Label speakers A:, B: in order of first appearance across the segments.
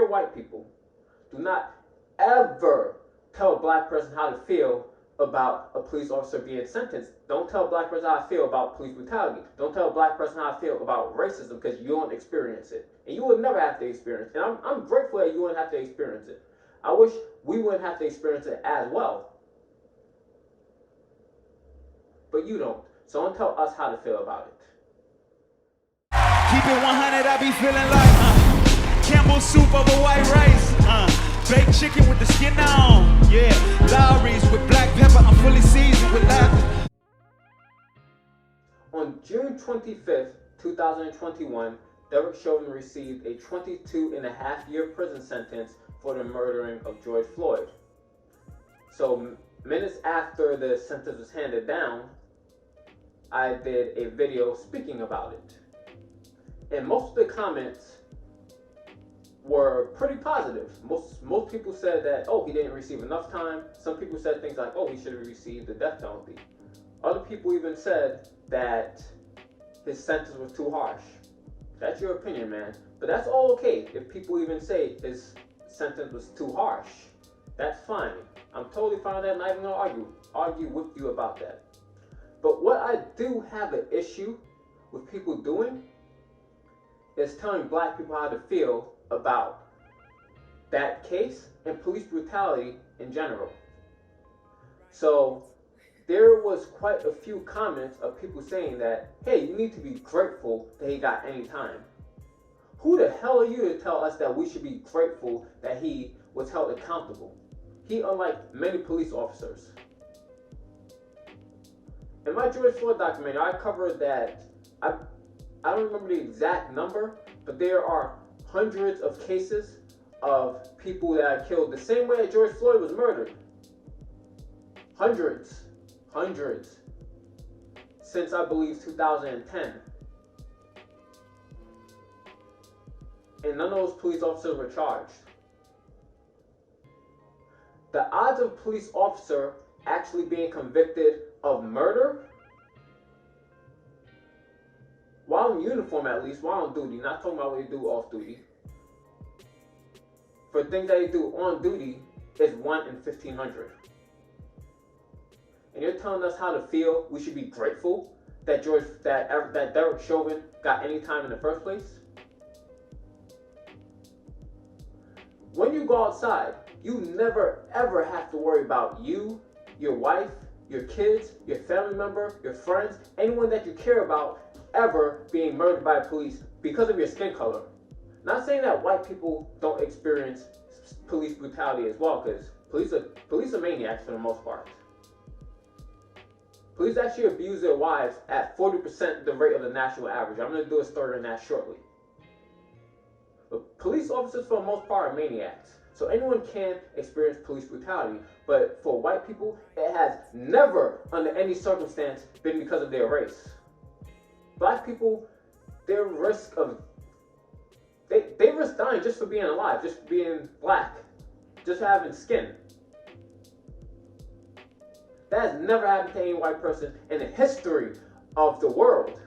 A: white people, do not ever tell a black person how to feel about a police officer being sentenced. Don't tell a black person how to feel about police brutality. Don't tell a black person how to feel about racism, because you don't experience it. And you will never have to experience it. And I'm grateful that you wouldn't have to experience it. I wish we wouldn't have to experience it as well. But you don't. So don't tell us how to feel about it.
B: Keep it 100, I be feeling like Campbell soup over white rice. Baked chicken with the skin on. Yeah, Lowry's with black pepper. I'm fully seasoned with laughter.
A: On June 25th, 2021, Derek Chauvin received a 22.5-year prison sentence for the murdering of George Floyd. So minutes after the sentence was handed down, I did a video speaking about it. And most of the comments were pretty positive. Most people said that, oh, he didn't receive enough time. Some people said things like, oh, he should have received the death penalty. Other people even said that his sentence was too harsh. That's your opinion, man. But that's all okay if people even say his sentence was too harsh. That's fine. I'm totally fine with that. I'm not even gonna argue with you about that. But what I do have an issue with people doing is telling black people how to feel about that case and police brutality in general. So there was quite a few comments of people saying that, hey, you need to be grateful that he got any time. Who the hell are you to tell us that we should be grateful that he was held accountable? He, unlike many police officers. In my George Floyd documentary, I covered that, I don't remember the exact number, but there are hundreds of cases of people that are killed the same way that George Floyd was murdered. Hundreds. Since, I believe, 2010. And none of those police officers were charged. The odds of a police officer actually being convicted of murder, while in uniform at least, while on duty, not talking about what they do off duty, for things that they do on duty, is 1 in 1,500. And you're telling us how to feel we should be grateful that Derek Chauvin got any time in the first place? When you go outside, you never ever have to worry about you, your wife, your kids, your family member, your friends, anyone that you care about ever being murdered by police because of your skin color. Not saying that white people don't experience police brutality as well, because police are maniacs for the most part. Police actually abuse their wives at 40% the rate of the national average. I'm going to do a story on that shortly. But police officers for the most part are maniacs. So anyone can experience police brutality, but for white people, it has never, under any circumstance, been because of their race. Black people, their risk of, they risk dying just for being alive, just for being black, just for having skin. That has never happened to any white person in the history of the world.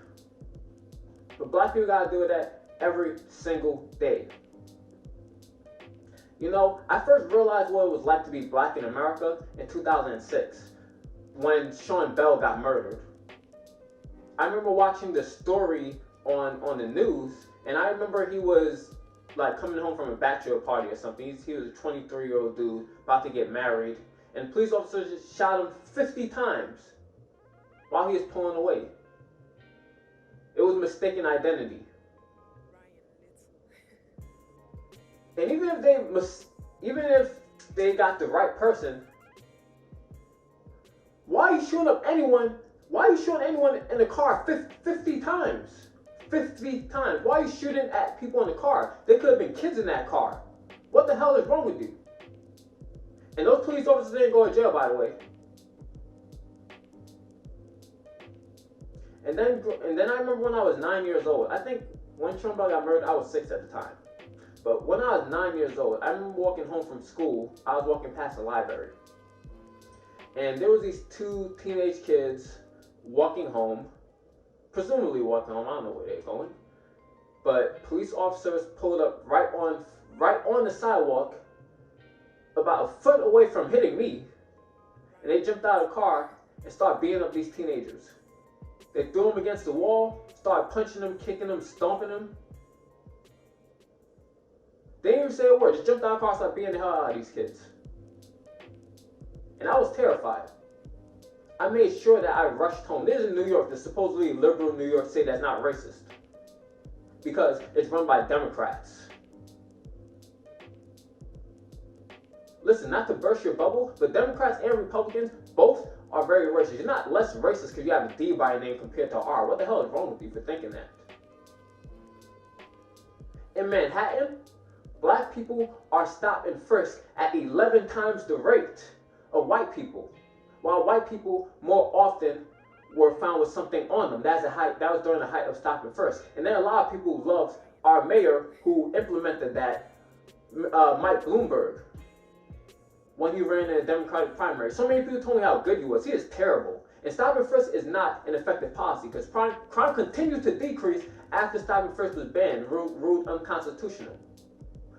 A: But black people gotta deal with that every single day. You know, I first realized what it was like to be black in America in 2006, when Sean Bell got murdered. I remember watching the story on the news, and I remember he was like coming home from a bachelor party or something. He was a 23-year-old dude about to get married, and police officers just shot him 50 times while he was pulling away. It was mistaken identity. And even if they got the right person, why are you shooting up anyone? Why are you shooting anyone in the car 50 times? 50 times. Why are you shooting at people in the car? There could have been kids in that car. What the hell is wrong with you? And those police officers didn't go to jail, by the way. And then I remember when I was 9 years old. I think when Sean Bell got murdered, I was 6 at the time. But when I was 9 years old, I remember walking home from school. I was walking past the library. And there was these two teenage kids walking home, presumably walking home. I don't know where they're going. But police officers pulled up right on on the sidewalk about a foot away from hitting me, and they jumped out of the car and started beating up these teenagers. They threw them against the wall, started punching them, kicking them, stomping them. They didn't even say a word, just jumped out of the car and started beating the hell out of these kids. And I was terrified. I made sure that I rushed home. This is in New York, the supposedly liberal New York City that's not racist, because it's run by Democrats. Listen, not to burst your bubble, but Democrats and Republicans both are very racist. You're not less racist because you have a D by your name compared to R. What the hell is wrong with you for thinking that? In Manhattan, black people are stopped and frisked at 11 times the rate of white people, while white people more often were found with something on them. That was during the height of stop and frisk. And then a lot of people love our mayor who implemented that, Mike Bloomberg, when he ran in a Democratic primary. So many people told me how good he was. He is terrible. And stop and frisk is not an effective policy because crime continued to decrease after stop and frisk was banned, ruled unconstitutional.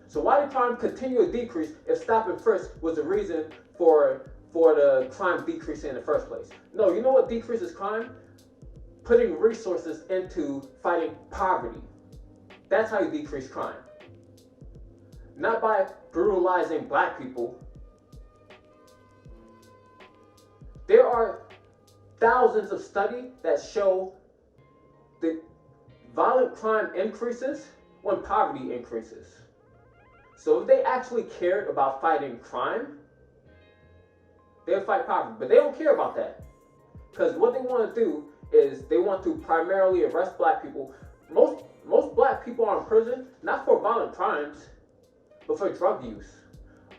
A: So why did crime continue to decrease if stop and frisk was the reason for the crime decreasing in the first place? No, you know what decreases crime? Putting resources into fighting poverty. That's how you decrease crime. Not by brutalizing black people. There are thousands of studies that show that violent crime increases when poverty increases. So if they actually cared about fighting crime, they'll fight poverty. But they don't care about that. Because what they want to do is they want to primarily arrest black people. Most black people are in prison, not for violent crimes, but for drug use.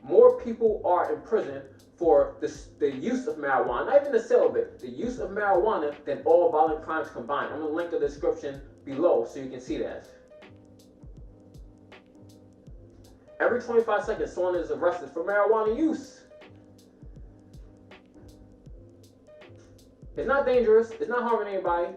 A: More people are in prison for the use of marijuana, not even the sale of it, the use of marijuana than all violent crimes combined. I'm going to link the description below so you can see that. Every 25 seconds, someone is arrested for marijuana use. It's not dangerous. It's not harming anybody.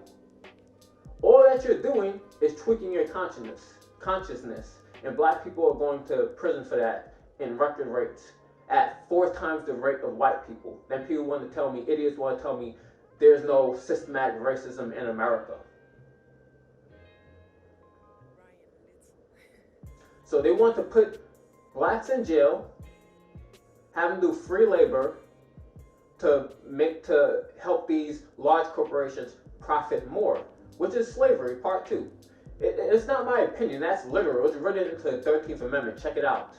A: All that you're doing is tweaking your consciousness. And black people are going to prison for that in record rates at 4 times the rate of white people. Then people want to tell me, idiots want to tell me, there's no systematic racism in America. So they want to put blacks in jail, have them do free labor to help these large corporations profit more, which is slavery, part 2. It's not my opinion, that's literal. It's written into the 13th Amendment. Check it out.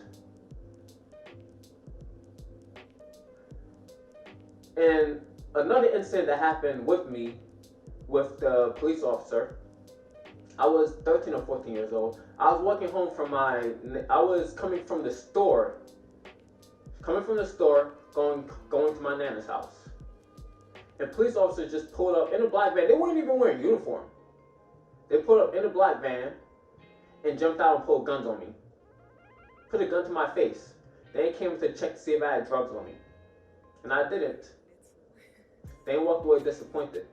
A: And another incident that happened with me, with the police officer, I was 13 or 14 years old. I was walking home from I was coming from the store, going to my nana's house. And police officers just pulled up in a black van. They weren't even wearing uniform. They pulled up in a black van and jumped out and pulled guns on me. Put a gun to my face. They came to check to see if I had drugs on me. And I didn't. They walked away disappointed.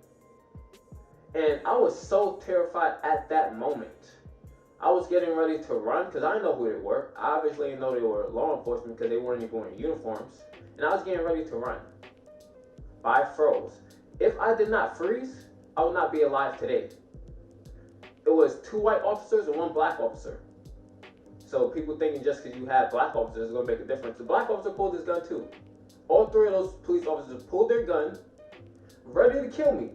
A: And I was so terrified at that moment. I was getting ready to run because I didn't know who they were. I obviously didn't know they were law enforcement because they weren't even wearing uniforms. And I was getting ready to run. But I froze. If I did not freeze, I would not be alive today. It was 2 white officers and 1 black officer. So people thinking just because you have black officers is going to make a difference. The black officer pulled his gun too. All 3 of those police officers pulled their gun, ready to kill me.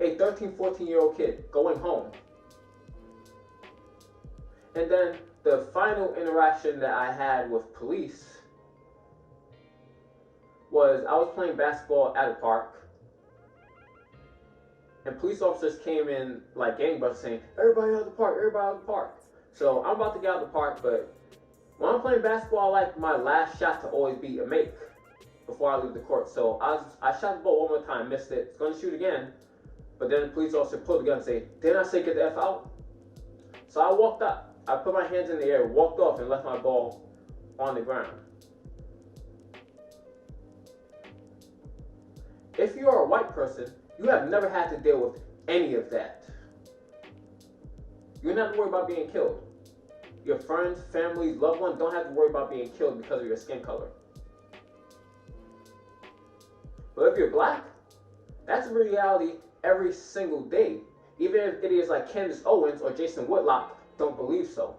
A: A 13, 14-year-old kid going home. And then the final interaction that I had with police was I was playing basketball at a park. And police officers came in like gangbusters saying, everybody out of the park, everybody out of the park. So I'm about to get out of the park, but when I'm playing basketball, I like my last shot to always be a make before I leave the court. So I shot the ball 1 more time, missed it. It's going to shoot again. But then the police officer pulled the gun and said, didn't I say get the F out? So I walked up. I put my hands in the air, walked off, and left my ball on the ground. If you are a white person, you have never had to deal with any of that. You don't have to worry about being killed. your friends, families, loved ones don't have to worry about being killed because of your skin color. But if you're black, that's a reality every single day. Even if idiots like Candace Owens or Jason Whitlock don't believe so.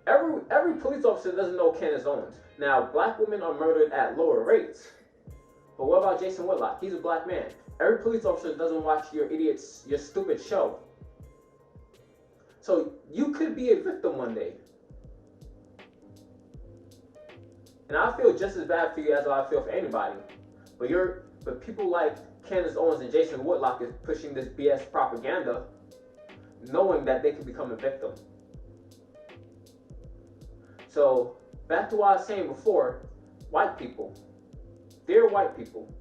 A: Every police officer doesn't know Candace Owens. Now, black women are murdered at lower rates. But what about Jason Whitlock? He's a black man. Every police officer doesn't watch your stupid show. So you could be a victim one day. And I feel just as bad for you as I feel for anybody. But people like Candace Owens and Jason Whitlock is pushing this BS propaganda, knowing that they could become a victim. So back to what I was saying before, white people, dear white people,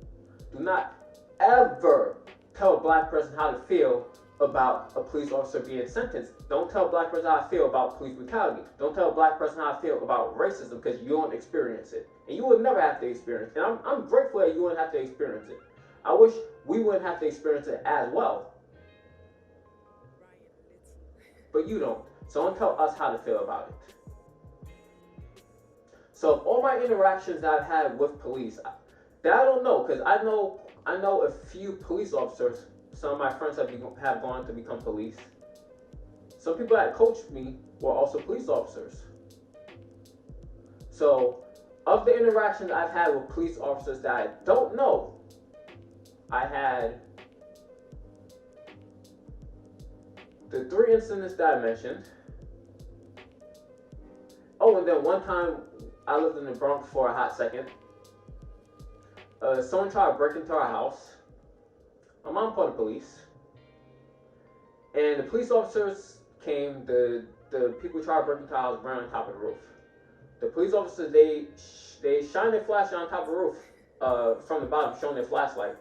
A: do not ever tell a black person how to feel about a police officer being sentenced. Don't tell a black person how to feel about police brutality. Don't tell a black person how to feel about racism, because you don't experience it. And you would never have to experience it. And I'm grateful that you wouldn't have to experience it. I wish we wouldn't have to experience it as well. But you don't. So don't tell us how to feel about it. So all my interactions that I've had with police, that I don't know, because I know a few police officers. Some of my friends have gone to become police. Some people that coached me were also police officers. So, of the interactions I've had with police officers that I don't know, I had the 3 incidents that I mentioned. Oh, and then one time I lived in the Bronx for a hot second. Someone tried to break into our house. My mom called the police, and the police officers came. The people tried to break into our house, ran on top of the roof. The police officers, they shined their flashlight on top of the roof from the bottom, showing their flashlight,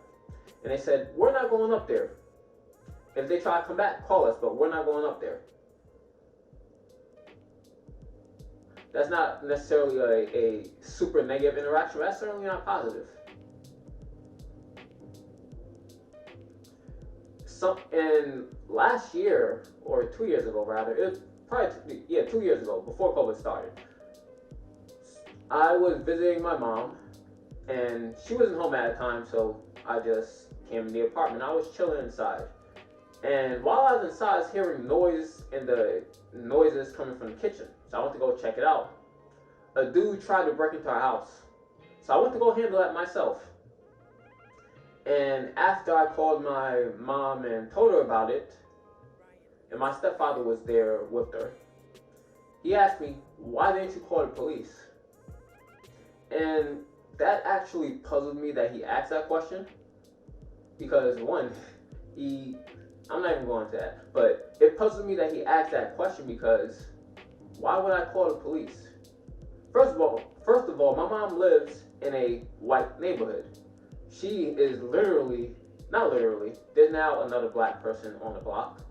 A: and they said, "We're not going up there. If they try to come back, call us, but we're not going up there." That's not necessarily a super negative interaction, but that's certainly not positive. And last year, or 2 years ago rather, it was probably 2 years ago, before COVID started, I was visiting my mom, and she wasn't home at the time, so I just came in the apartment. I was chilling inside, and while I was inside, I was hearing noise and the noises coming from the kitchen, so I went to go check it out. A dude tried to break into our house, so I went to go handle that myself. And after I called my mom and told her about it, and my stepfather was there with her, he asked me, "Why didn't you call the police?" And that actually puzzled me that he asked that question, because one, I'm not even going into that, but it puzzled me that he asked that question, because why would I call the police? First of all, my mom lives in a white neighborhood. She is not literally, there's now another black person on the block,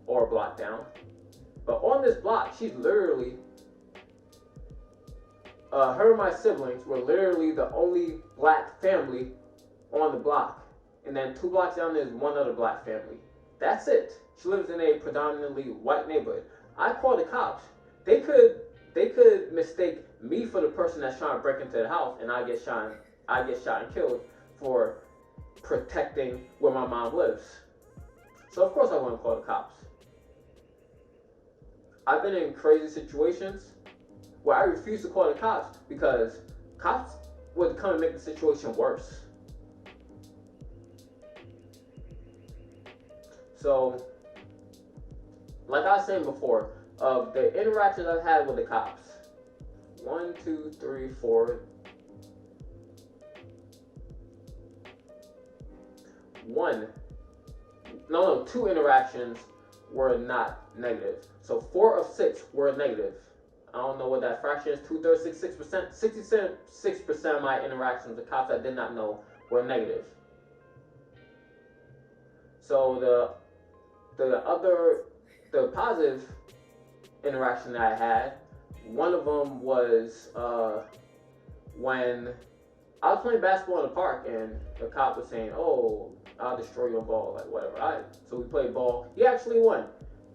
A: or a block down. But on this block, she's literally, her and my siblings were literally the only black family on the block. And then 2 blocks down there's one other black family. That's it. She lives in a predominantly white neighborhood. I called the cops. They could mistake me for the person that's trying to break into the house, and I get shot and killed for protecting where my mom lives. So of course I want to call the cops. I've been in crazy situations where I refuse to call the cops because cops would come and make the situation worse. So, like I was saying before, of the interactions I've had with the cops, 1, 2, 3, 4. 2 interactions were not negative. So 4 of 6 were negative. I don't know what that fraction is, 2/3, 66%. 66% of my interactions with cops I did not know were negative. So the positive interaction that I had, one of them was when I was playing basketball in the park, and the cop was saying, "Oh, I'll destroy your ball," like whatever. So we played ball. He actually won.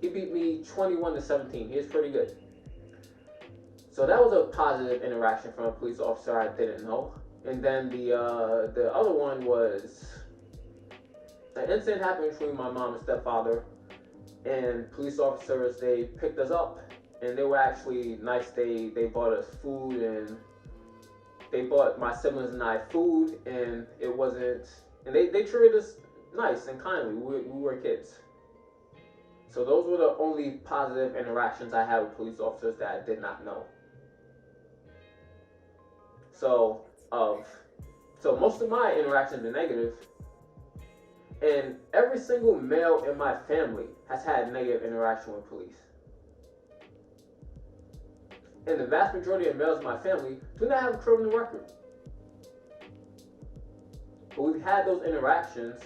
A: He beat me 21-17. He was pretty good. So that was a positive interaction from a police officer I didn't know. And then the other one was an incident happened between my mom and stepfather, and police officers, they picked us up, and they were actually nice. They bought us food, and they bought my siblings and I food, and it wasn't, and they treated us nice and kindly. We were kids. So those were the only positive interactions I had with police officers that I did not know. So most of my interactions are negative, and every single male in my family has had negative interaction with police. And the vast majority of males in my family do not have a criminal record. But we've had those interactions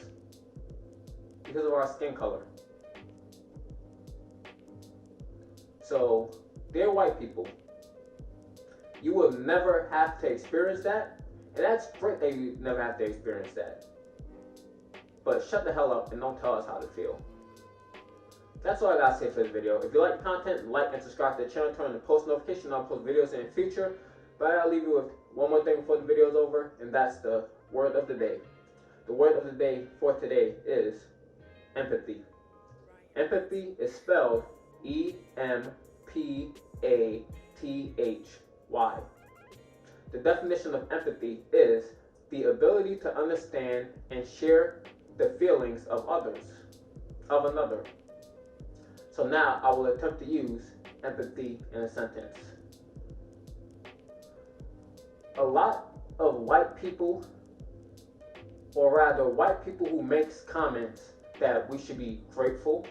A: because of our skin color. So, they're white people. You will never have to experience that, and that's great that you never have to experience that. But shut the hell up and don't tell us how to feel. That's all I gotta say for this video. If you like the content, like and subscribe to the channel, turn on the post notification. I'll post videos in the future. But I'll leave you with one more thing before the video is over, and that's the word of the day. The word of the day for today is empathy. Empathy is spelled E-M-P-A-T-H-Y. The definition of empathy is the ability to understand and share the feelings of another. So now I will attempt to use empathy in a sentence. A lot of white people, or rather white people who makes comments that we should be grateful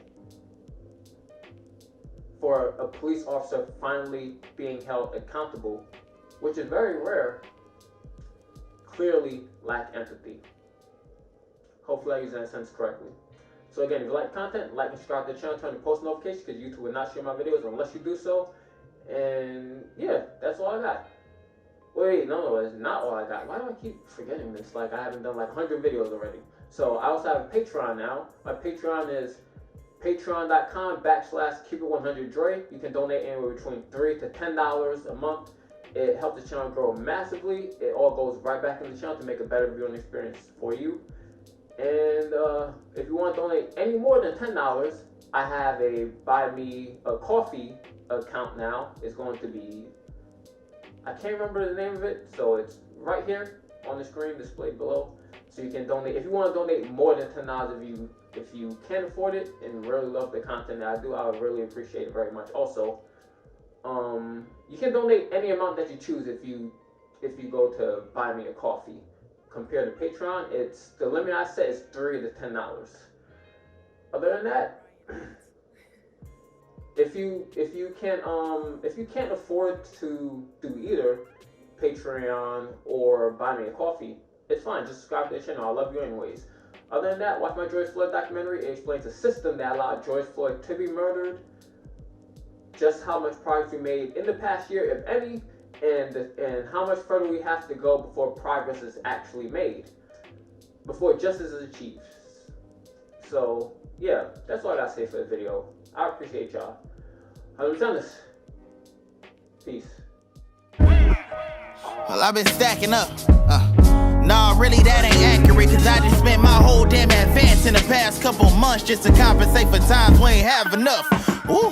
A: for a police officer finally being held accountable, which is very rare, clearly lack empathy. Hopefully I use that sentence correctly. So again, if you like content, like and subscribe to the channel, turn on the post notifications because YouTube will not share my videos unless you do so. And yeah, that's all I got. Wait, no, it's not all I got. Why do I keep forgetting this? Like I haven't done like 100 videos already. So I also have a Patreon now. My Patreon is patreon.com/keep100dre. You can donate anywhere between $3 to $10 a month. It helps the channel grow massively. It all goes right back in the channel to make a better viewing experience for you. And if you want to donate any more than $10, I have a buy me a coffee account now. It's going to be, I can't remember the name of it, so it's right here on the screen displayed below. So you can donate. If you want to donate more than $10, if you can't afford it and really love the content that I do, I would really appreciate it very much. Also, you can donate any amount that you choose if you go to buy me a coffee. Compared to Patreon, it's the limit I set is $3 to $10. Other than that, if you can't afford to do either Patreon or buy me a coffee, it's fine. Just subscribe to the channel. I love you anyways. Other than that, watch my George Floyd documentary. It explains the system that allowed George Floyd to be murdered, just how much progress we made in the past year, if any, and how much further we have to go before progress is actually made, before justice is achieved. So yeah, that's all I gotta say for the video. I appreciate y'all. I've done this. Peace.
C: Well, I've been stacking up. Nah, really that ain't accurate, cause I just spent my whole damn advance in the past couple months just to compensate for times we ain't have enough. Ooh.